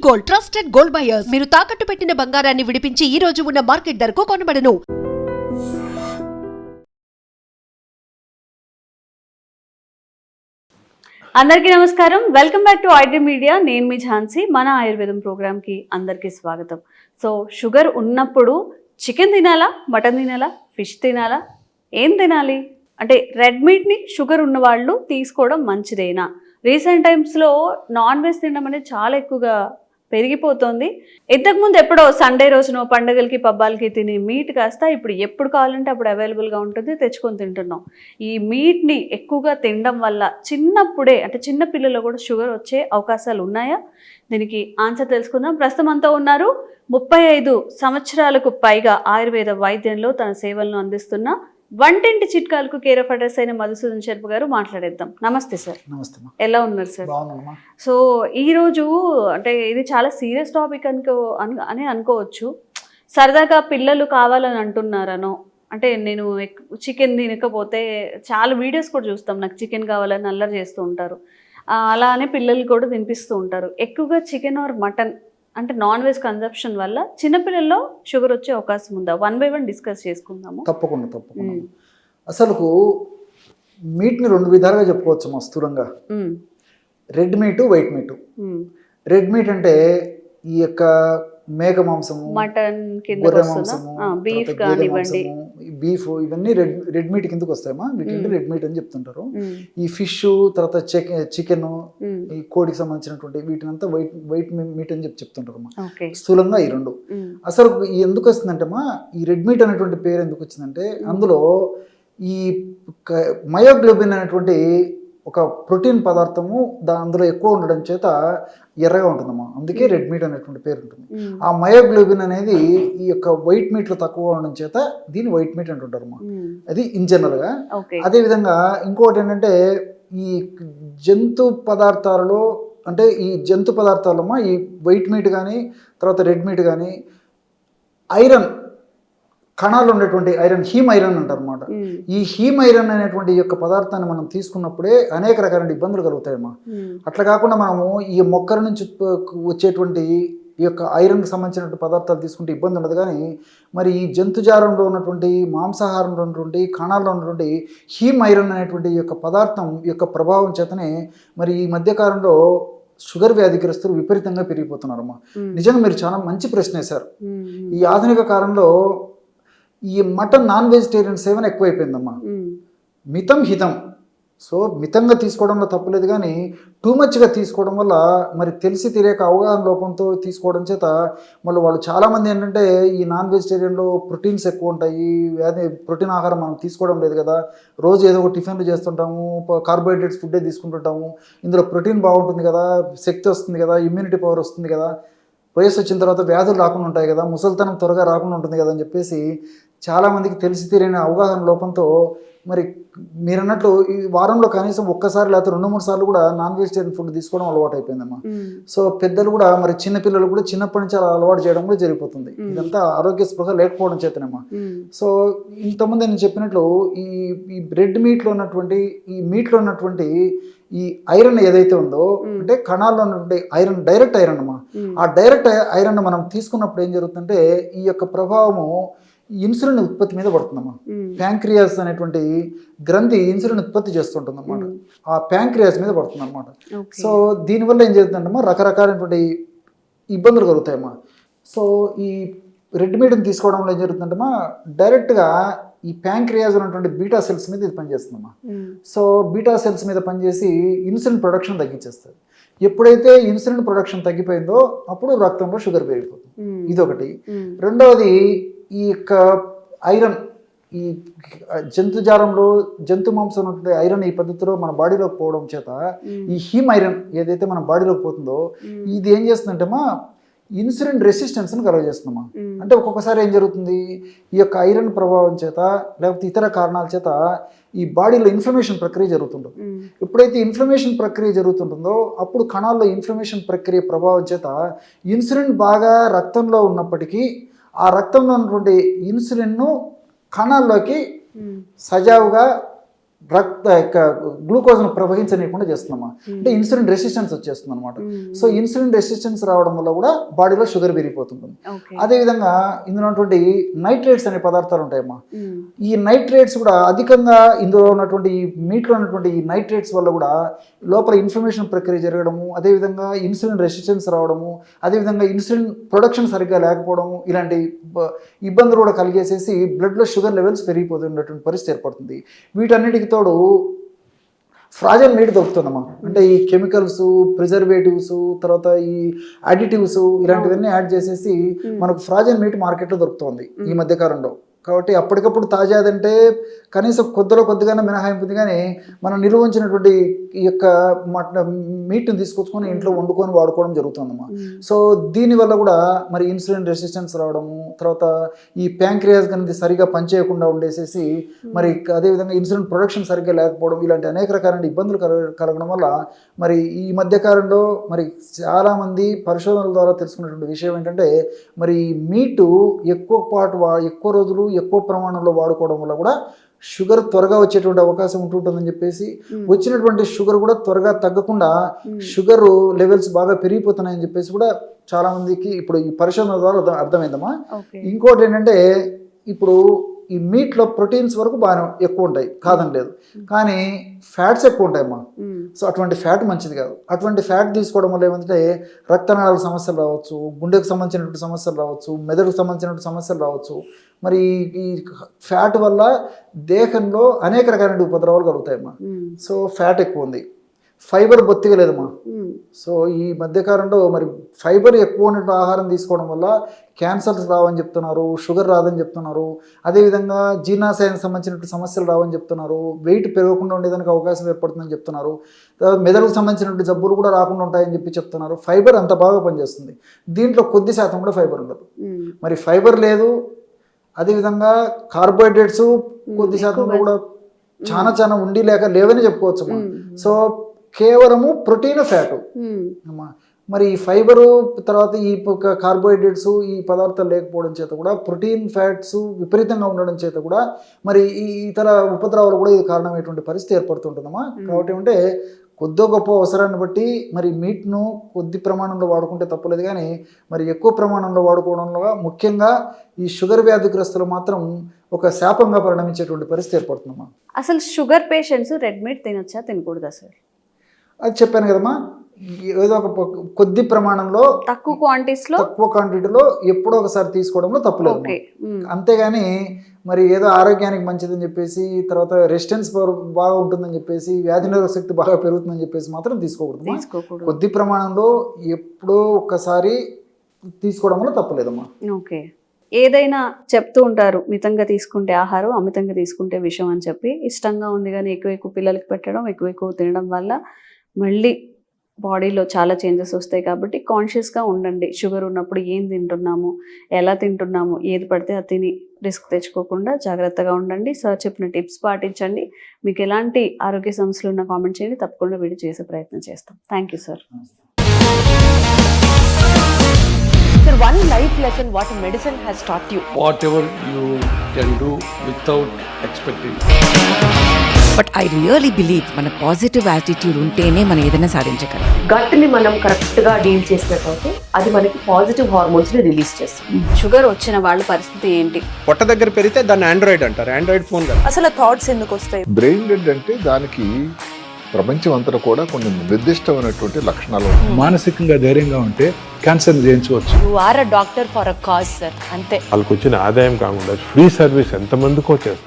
Gold, trusted gold buyers. మీరు తాకట్టు పెట్టిన బంగారాన్ని విడిపించి ఈ రోజు ఉన్న మార్కెట్ ధరకు కొనబడను. అందరికీ నమస్కారం. Welcome back to iDream media. నేను మీ ఝాన్సీ. మన ఆయుర్వేదం ప్రోగ్రామ్కి అందరికీ స్వాగతం. సో షుగర్ ఉన్నప్పుడు చికెన్ తినాలా, మటన్ తినాలా, ఫిష్ తినాలా, ఏం తినాలి అంటే రెడ్ మీట్ని షుగర్ ఉన్న వాళ్ళు తీసుకోవడం మంచిదేనా? రీసెంట్ టైమ్స్లో నాన్ వెజ్ తినడం అనేది చాలా ఎక్కువగా పెరిగిపోతుంది. ఇంతకుముందు ఎప్పుడో సండే రోజునో పండుగలకి పబ్బాలకి తినే మీట్ కాస్త ఇప్పుడు ఎప్పుడు కావాలంటే అప్పుడు అవైలబుల్గా ఉంటుంది, తెచ్చుకొని తింటున్నాం. ఈ మీట్ని ఎక్కువగా తినడం వల్ల చిన్నప్పుడే అంటే చిన్న పిల్లల్లో కూడా షుగర్ వచ్చే అవకాశాలు ఉన్నాయా? దీనికి ఆన్సర్ తెలుసుకుందాం. ప్రస్తుతం అంతా ఉన్నారు 35 సంవత్సరాలకు పైగా ఆయుర్వేద వైద్యంలో తన సేవలను అందిస్తున్న వంటింటి చిట్కాలకు కేర్ ఆఫ్ అడ్రస్ అయిన మధుసూదన్ శర్మ గారు. మాట్లాడేద్దాం. నమస్తే సార్. నమస్తే. ఎలా ఉన్నారు సార్? సో ఈరోజు అంటే ఇది చాలా సీరియస్ టాపిక్ అని అనుకోవచ్చు. సరదాగా పిల్లలు కావాలని అంటున్నారనో, అంటే నేను చికెన్ తినకపోతే చాలా వీడియోస్ కూడా చూస్తాం, నాకు చికెన్ కావాలని అల్లరి చేస్తూ ఉంటారు. అలానే పిల్లలు కూడా తినిపిస్తూ ఉంటారు. ఎక్కువగా చికెన్ ఆర్ మటన్ అంటే నాన్ వెజ్ కన్సంప్షన్ వల్ల చిన్నపిల్లల్లో షుగర్ వచ్చే అవకాశం ఉందా? 1 by 1 డిస్కస్ చేసుకుందాము. తప్పకుండా. అసలు మీట్ని 2 విధాలుగా చెప్పుకోవచ్చు మా స్థూలంగా. Red meet, white meet. Red meat అంటే ఈ యొక్క మేక మాంసము, మటన్, గొర్రె మాంసము, బీఫ్ కానివ్వండి, బీఫ్, ఇవన్నీ రెడ్ మీట్ కిందకు వస్తాయమ్మా. వీటిని రెడ్ మీట్ అని చెప్తుంటారు. ఈ ఫిష్, తర్వాత చికెన్, ఈ కోడికి సంబంధించినటువంటి వీటినంతా వైట్ మీట్ అని చెప్తుంటారు స్థూలంగా. ఈ 2 అసలు ఎందుకు వస్తుందంటే ఈ రెడ్ మీట్ అనేటువంటి పేరు ఎందుకు వచ్చిందంటే అందులో ఈ మయోగ్లోబిన్ అనేటువంటి ఒక ప్రోటీన్ పదార్థము అందులో ఎక్కువ ఉండడం చేత ఎర్రగా ఉంటుందమ్మా. అందుకే రెడ్ మీట్ అనేటువంటి పేరు ఉంటుంది. ఆ మయోగ్లోబిన్ అనేది ఈ యొక్క వైట్ మీట్లో తక్కువ ఉండడం చేత దీన్ని వైట్ మీట్ అంటుంటారమ్మా. అది ఇన్ జనరల్గా. అదేవిధంగా ఇంకోటి ఏంటంటే ఈ జంతు పదార్థాలలో అంటే ఈ జంతు పదార్థాలమ్మా ఈ వైట్ మీట్ కానీ తర్వాత రెడ్ మీట్ కానీ ఐరన్ కణాలు ఉండేటువంటి ఐరన్, హీమ్ ఐరన్ అంటారు అనమాట. ఈ హీమ్ ఐరన్ అనేటువంటి యొక్క పదార్థాన్ని మనం తీసుకున్నప్పుడే అనేక రకాల ఇబ్బందులు కలుగుతాయమ్మా. అట్లా కాకుండా మనము ఈ మొక్కల నుంచి వచ్చేటువంటి ఈ యొక్క ఐరన్కి సంబంధించినటువంటి పదార్థాలు తీసుకుంటే ఇబ్బంది ఉండదు. కానీ మరి ఈ జంతుజాలంలో ఉన్నటువంటి మాంసాహారంలో ఉన్నటువంటి కణాల్లో ఉన్నటువంటి హీమ్ ఐరన్ అనేటువంటి ఈ యొక్క పదార్థం యొక్క ప్రభావం చేతనే మరి ఈ మధ్యకాలంలో షుగర్ వ్యాధిగ్రస్తులు విపరీతంగా పెరిగిపోతున్నారమ్మా. నిజంగా మీరు చాలా మంచి ప్రశ్న వేశారు. ఈ ఆధునిక కాలంలో ఈ మటన్ నాన్ వెజిటేరియన్ సేవన ఎక్కువైపోయిందమ్మా. మితం హితం. సో మితంగా తీసుకోవడంలో తప్పులేదు, కానీ టూ మచ్గా తీసుకోవడం వల్ల మరి తెలిసి తెలియక అవగాహన లోపంతో తీసుకోవడం చేత మళ్ళీ వాళ్ళు చాలామంది ఏంటంటే ఈ నాన్ వెజిటేరియన్లో ప్రోటీన్స్ ఎక్కువ ఉంటాయి, ప్రోటీన్ ఆహారం మనం తీసుకోవడం లేదు కదా, రోజు ఏదో ఒక టిఫిన్లు చేస్తుంటాము, కార్బోహైడ్రేట్స్ ఫుడ్డే తీసుకుంటుంటాము, ఇందులో ప్రోటీన్ బాగుంటుంది కదా, శక్తి వస్తుంది కదా, ఇమ్యూనిటీ పవర్ వస్తుంది కదా, వయసు వచ్చిన తర్వాత వ్యాధులు రాకుండా ఉంటాయి కదా, ముసలితనం త్వరగా రాకుండా ఉంటుంది కదా అని చెప్పేసి చాలామందికి తెలిసి తీరని అవగాహన లోపంతో మరి మీరు అన్నట్లు ఈ వారంలో కనీసం ఒక్కసారి లేకపోతే 2-3 సార్లు కూడా నాన్ వెజిటేరియన్ ఫుడ్ తీసుకోవడం అలవాటు అయిపోయిందమ్మా. సో పెద్దలు కూడా మరి చిన్నపిల్లలు కూడా చిన్నప్పటి నుంచి అలా అలవాటు చేయడం కూడా జరిగిపోతుంది. ఇదంతా ఆరోగ్య స్పృహ లేకపోవడం చేతనేమ్మా. సో ఇంతకుముందు నేను చెప్పినట్లు ఈ రెడ్ మీట్లో ఉన్నటువంటి ఈ మీట్లో ఉన్నటువంటి ఈ ఐరన్ ఏదైతే ఉందో అంటే కణాల్లో ఉన్నటువంటి ఐరన్, డైరెక్ట్ ఐరన్ అమ్మా. ఆ డైరెక్ట్ ఐరన్ మనం తీసుకున్నప్పుడు ఏం జరుగుతుందంటే ఈ యొక్క ప్రభావము ఇన్సులిన్ ఉత్పత్తి మీద పడుతుందమ్మా. ప్యాంక్రియాస్ అనేటువంటి గ్రంథి ఇన్సులిన్ ఉత్పత్తి చేస్తుంటుంది అన్నమాట. ఆ ప్యాంక్రియాస్ మీద పడుతుంది అనమాట. సో దీనివల్ల ఏం జరుగుతుందంటమ్మా రకరకాలైనటువంటి ఇబ్బందులు కలుగుతాయమ్మా. సో ఈ రెడ్ మీట్ని తీసుకోవడంలో ఏం జరుగుతుందంటమ్మా డైరెక్ట్గా ఈ ప్యాంక్రియాస్ ఉన్నటువంటి బీటా సెల్స్ మీద ఇది పనిచేస్తుందమ్మా. సో బీటా సెల్స్ మీద పనిచేసి ఇన్సులిన్ ప్రొడక్షన్ తగ్గించేస్తుంది. ఎప్పుడైతే ఇన్సులిన్ ప్రొడక్షన్ తగ్గిపోయిందో అప్పుడు రక్తంలో షుగర్ పెరిగిపోతుంది. ఇదొకటి. రెండవది ఈ యొక్క ఐరన్, ఈ జంతుజాలంలో జంతు మాంసం ఉన్నటువంటి ఐరన్ ఈ పద్ధతిలో మన బాడీలోకి పోవడం చేత ఈ హీమ్ ఐరన్ ఏదైతే మన బాడీలోకి పోతుందో ఇది ఏం చేస్తుందంటేమా ఇన్సులిన్ రెసిస్టెన్స్ని కలుగజేస్తుందమ్మా. అంటే ఒక్కొక్కసారి ఏం జరుగుతుంది ఈ యొక్క ఐరన్ ప్రభావం చేత లేకపోతే ఇతర కారణాల చేత ఈ బాడీలో ఇన్ఫ్లమేషన్ ప్రక్రియ జరుగుతుంటుంది. ఎప్పుడైతే ఇన్ఫ్లమేషన్ ప్రక్రియ జరుగుతుంటుందో అప్పుడు కణాల్లో ఇన్ఫ్లమేషన్ ప్రక్రియ ప్రభావం చేత ఇన్సులిన్ బాగా రక్తంలో ఉన్నప్పటికీ ఆ రక్తంలో ఉన్నటువంటి ఇన్సులిన్ను కణాల్లోకి సజావుగా గ్లూకోజ్ను ప్రవహించనీయకుండా చేస్తున్నామా, అంటే ఇన్సులిన్ రెసిస్టెన్స్ వచ్చేస్తుంది అనమాట. సో ఇన్సులిన్ రెసిస్టెన్స్ రావడం వల్ల కూడా బాడీలో షుగర్ పెరిగిపోతుంది. అదేవిధంగా ఇందులో ఉన్నటువంటి నైట్రేట్స్ అనే పదార్థాలు ఉంటాయమ్మా. ఈ నైట్రేట్స్ కూడా అధికంగా ఇందులో ఉన్నటువంటి మీట్లో ఉన్నటువంటి ఈ నైట్రేట్స్ వల్ల కూడా లోపల ఇన్ఫ్లమేషన్ ప్రక్రియ జరగడము, అదేవిధంగా ఇన్సులిన్ రెసిస్టెన్స్ రావడము, అదేవిధంగా ఇన్సులిన్ ప్రొడక్షన్ సరిగ్గా లేకపోవడము, ఇలాంటి ఇబ్బందులు కూడా కలిగేసేసి బ్లడ్లో షుగర్ లెవెల్స్ పెరిగిపోతున్నటువంటి పరిస్థితి ఏర్పడుతుంది. వీటన్నిటికి తోడు ఫ్రాజన్ మీట్ దొరుకుతుందమ్మా. అంటే ఈ కెమికల్స్, ప్రిజర్వేటివ్స్, తర్వాత ఈ అడిటివ్స్ ఇలాంటివన్నీ యాడ్ చేసేసి మనకు ఫ్రాజన్ మీట్ మార్కెట్లో దొరుకుతుంది ఈ మధ్య కాలంలో. కాబట్టి అప్పటికప్పుడు తాజాదంటే కనీసం కొద్దిగానే మినహాయింపుంది, కానీ మనం నిల్వ ఉంచినటువంటి ఈ యొక్క మీట్ని తీసుకొచ్చుకొని ఇంట్లో వండుకొని వాడుకోవడం జరుగుతుందమ్మా. సో దీనివల్ల కూడా మరి ఇన్సులిన్ రెసిస్టెన్స్ రావడము, తర్వాత ఈ ప్యాంక్రియాస్ అనేది సరిగా పనిచేయకుండా ఉండేసేసి మరి అదేవిధంగా ఇన్సులిన్ ప్రొడక్షన్ సరిగ్గా లేకపోవడం, ఇలాంటి అనేక రకాలైన ఇబ్బందులు కలగడం వల్ల మరి ఈ మధ్యకాలంలో మరి చాలామంది పరిశోధనల ద్వారా తెలుసుకున్నటువంటి విషయం ఏంటంటే, మరి మీటు ఎక్కువ రోజులు ఎక్కువ ప్రమాణంలో వాడుకోవడం వల్ల కూడా షుగర్ త్వరగా వచ్చేటువంటి అవకాశం ఉంటుందని చెప్పేసి, వచ్చినటువంటి షుగర్ కూడా త్వరగా తగ్గకుండా షుగర్ లెవెల్స్ బాగా పెరిగిపోతున్నాయని చెప్పేసి కూడా చాలా మందికి ఇప్పుడు ఈ పరిశోధన ద్వారా అర్థమైందమ్మా. ఇంకోటి ఏంటంటే, ఇప్పుడు ఈ మీట్లో ప్రోటీన్స్ వరకు బాగా ఎక్కువ ఉంటాయి, కాదని లేదు, కానీ ఫ్యాట్స్ ఎక్కువ ఉంటాయమ్మా. సో అటువంటి ఫ్యాట్ మంచిది కాదు. అటువంటి ఫ్యాట్ తీసుకోవడం వల్ల ఏమంటే రక్తనాళాల సమస్యలు రావచ్చు, గుండెకు సంబంధించినటువంటి సమస్యలు రావచ్చు, మెదడుకు సంబంధించినటువంటి సమస్యలు రావచ్చు. మరి ఈ ఫ్యాట్ వల్ల దేహంలో అనేక రకాల ఉపద్రవాలు కలుగుతాయమ్మా. సో ఫ్యాట్ ఎక్కువ ఉంది, ఫైబర్ బొత్తిగా లేదమ్మా. సో ఈ మధ్యకాలంలో మరి ఫైబర్ ఎక్కువ ఉన్నటువంటి ఆహారం తీసుకోవడం వల్ల క్యాన్సర్స్ రావని చెప్తున్నారు, షుగర్ రాదని చెప్తున్నారు, అదేవిధంగా జీర్ణాశయానికి సంబంధించినటువంటి సమస్యలు రావని చెప్తున్నారు, వెయిట్ పెరగకుండా ఉండేదానికి అవకాశం ఏర్పడుతుందని చెప్తున్నారు, మెదడుకు సంబంధించినటువంటి జబ్బులు కూడా రాకుండా ఉంటాయని చెప్పి చెప్తున్నారు. ఫైబర్ అంత బాగా పనిచేస్తుంది, దీంట్లో కొద్ది శాతం కూడా ఫైబర్ ఉండదు. మరి ఫైబర్ లేదు, అదేవిధంగా కార్బోహైడ్రేట్స్ కొద్ది శాతంలో కూడా చాలా ఉండి లేవని చెప్పుకోవచ్చు. సో కేవలము ప్రోటీన్, ఫ్యాటు. మరి ఈ ఫైబరు తర్వాత ఈ కార్బోహైడ్రేట్స్ ఈ పదార్థాలు లేకపోవడం చేత కూడా ప్రోటీన్, ఫ్యాట్స్ విపరీతంగా ఉండడం చేత కూడా మరి ఈ ఇతర ఉపద్రవాలు కూడా ఇది కారణమైనటువంటి పరిస్థితి ఏర్పడుతుంటుందమ్మా. కాబట్టి అంటే కొద్దో గొప్ప అవసరాన్ని బట్టి మరి మీట్ను కొద్ది ప్రమాణంలో వాడుకుంటే తప్పలేదు, కానీ మరి ఎక్కువ ప్రమాణంలో వాడుకోవడంలో ముఖ్యంగా ఈ షుగర్ వ్యాధిగ్రస్తులు మాత్రం ఒక శాపంగా పరిణమించేటువంటి పరిస్థితి ఏర్పడుతుందమ్మా. అసలు షుగర్ పేషెంట్స్ రెడ్ మీట్ తినొచ్చా, తినకూడదా సార్? అది చెప్పాను కదమ్మా, ఏదో ఒక కొద్ది ప్రమాణంలో తక్కువ క్వాంటిటీలో ఎప్పుడో ఒకసారి తీసుకోవడంలో తప్పులేదు. అంతేగాని మరి ఏదో ఆరోగ్యానికి మంచిదని చెప్పేసి, తర్వాత రెసిస్టెన్స్ బాగా ఉంటుందని చెప్పేసి, వ్యాధి నిరోధక శక్తి బాగా పెరుగుతుందని చెప్పేసి మాత్రం తీసుకోకూడదు. కొద్ది ప్రమాణంలో ఎప్పుడో ఒక్కసారి తీసుకోవడం వల్ల తప్పలేదమ్మా. ఓకే. ఏదైనా చెప్తూ ఉంటారు, మితంగా తీసుకుంటే ఆహారం, అమితంగా తీసుకుంటే విషం అని చెప్పి. ఇష్టంగా ఉంది కానీ ఎక్కువ పిల్లలకి పెట్టడం, ఎక్కువ తినడం వల్ల మళ్ళీ బాడీలో చాలా చేంజెస్ వస్తాయి. కాబట్టి కాన్షియస్గా ఉండండి. షుగర్ ఉన్నప్పుడు ఏం తింటున్నాము, ఎలా తింటున్నాము, ఏది పడితే అది తిని రిస్క్ తెచ్చుకోకుండా జాగ్రత్తగా ఉండండి. సార్ చెప్పిన టిప్స్ పాటించండి. మీకు ఎలాంటి ఆరోగ్య సమస్యలు ఉన్న కామెంట్ చేయండి, తప్పకుండా వీడియో చేసే ప్రయత్నం చేస్తాం. Thank you sir. Sir, one life lesson what medicine has taught you. Whatever you can do without expecting. But I really believe మన పాజిటివ్ యాటిట్యూడ్ ఉంటేనే మనం ఏదైనా సాధించగలం. గట్ని మనం కరెక్ట్గా డీల్ చేసినట్లయితే అది మనకి పాజిటివ్ హార్మోన్స్ని రిలీజ్ చేస్తుంది. షుగర్ వచ్చిన వాళ్ళ పరిస్థితి ఏంటి? పొట్ట దగ్గర పెరిగితే దాన్ని ఆండ్రాయిడ్ అంటారు, ఆండ్రాయిడ్ ఫోన్ కదా. అసలు థాట్స్ ఎందుకు వస్తాయి? బ్రెయిన్ డెడ్ అంటే దానికి ప్రపంచం అంతా కూడా కొన్ని నిర్దిష్టమైనటువంటి లక్షణాలు ఉన్నాయి. మానసికంగా ధైర్యంగా ఉంటే క్యాన్సర్ జయించవచ్చు. You are a doctor for a cause, sir. అంతే. వాళ్ళకి వచ్చిన ఆదాయం కాకుండా ఫ్రీ సర్వీస్ ఎంతమందికో చేస్తుంది.